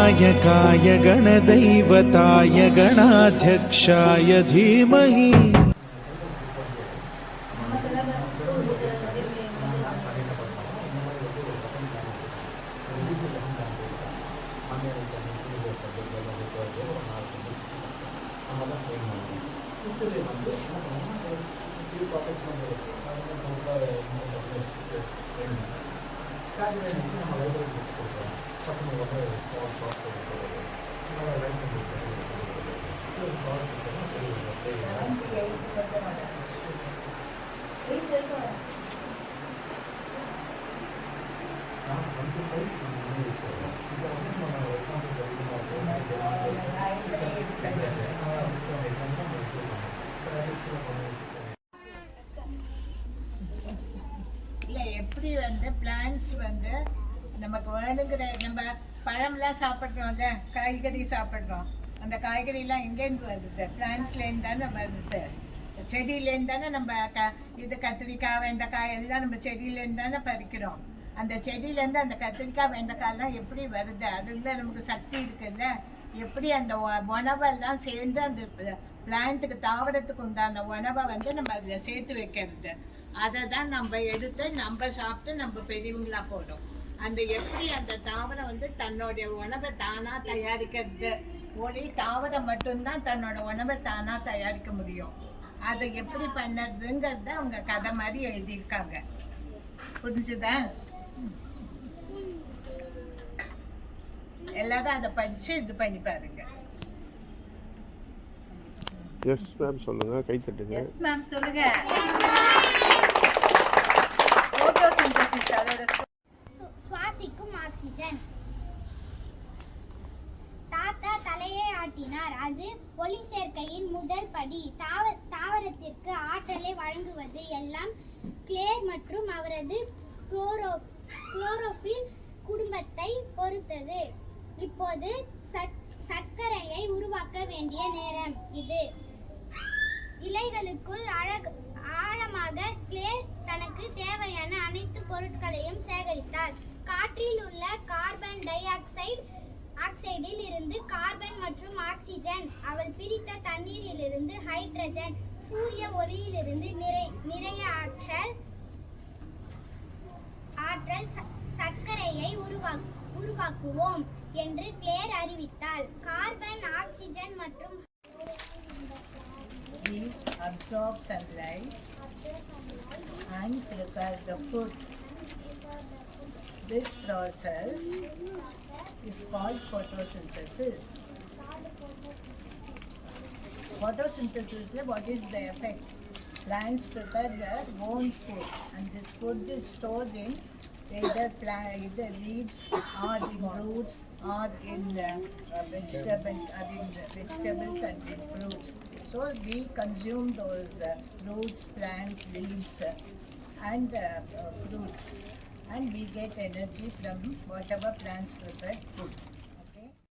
गणनायकाय गणदैवताय गणाध्यक्षाय धीमहि எப்படி பிளான்ஸ் நமக்கு வேணுங்கிற நம்ம பழம்லாம் சாப்பிட்றோம்ல, காய்கறி சாப்பிட்றோம். அந்த காய்கறிலாம் எங்கேருந்து வருது? பிளான்ஸ்லேருந்து தானே வருது, செடியிலேருந்து தானே. நம்ம இது கத்திரிக்காய் வெண்டைக்காய் எல்லாம் நம்ம செடியிலேருந்து தானே பறிக்கிறோம். அந்த செடியிலேருந்து அந்த கத்திரிக்காய் வெண்டைக்காயெல்லாம் எப்படி வருது? அதில் நமக்கு சக்தி இருக்குல்ல. எப்படி அந்த உணவெல்லாம் சேர்ந்து அந்த பிளான்ட்டுக்கு தாவரத்துக்கு உண்டான உணவை நம்ம அதில் சேர்த்து வைக்கிறது. அதை தான் நம்ம எடுத்து நம்ம சாப்பிட்டு நம்ம பெரியவங்களா போடும். அந்த எப்படி அந்த தாவரம் தன்னுடைய உணவை தானாக தயாரிக்கிறது. ஒரே தாவரம் மட்டும்தான் தன்னோட உணவை தானாக தயாரிக்க முடியும். அதை எப்படி பண்ணுறதுங்கிறத அவங்க கதை மாதிரி எழுதியிருக்காங்க. புரிஞ்சுதா? எல்லாரும் அதை படிச்சு இது பண்ணி பாருங்க. எஸ் மேம் சொல்லுங்க, கை தட்டுங்க. எஸ் மேம் சொல்லுங்க. சுவாசிக்கும் ஆக்சிஜன். தாத்தா தலையை ஆட்டினார். அது ஒளி சேர்க்கையின் முதல் படி. தாவரத்திற்கு ஆற்றலை வழங்குவது எல்லாம் கிளேர் மற்றும் அவரது குளோரோஃபில் குடும்பத்தை பொறுத்தது. இப்போது சர்க்கரையை உருவாக்க வேண்டிய நேரம் இது. இலைகளுக்குள் ஆழமாக கிளேர் தனக்கு தேவையான அனைத்து பொருட்களையும் சேகரித்தாள். காற்றில் உள்ள கார்பன் டை ஆக்சைடில் இருந்து கார்பன் மற்றும் ஆக்சிஜன், அவள் பிரித்த தண்ணீரில் இருந்து ஹைட்ரஜன், சூரிய ஒளியிலிருந்து நிறைய ஆற்றல் சர்க்கரையை உருவாக்குவோம் என்று கிளேர் அறிவித்தாள். கார்பன், ஆக்சிஜன் மற்றும் These absorb sunlight and prepare the food. This process is called photosynthesis. Photosynthesis, what is the effect? Plants prepare their own food, and this food is stored in either leaves or in roots or in vegetables and in fruits. So we consume those roots, plants, leaves and fruits, and we get energy from whatever plants prepare food.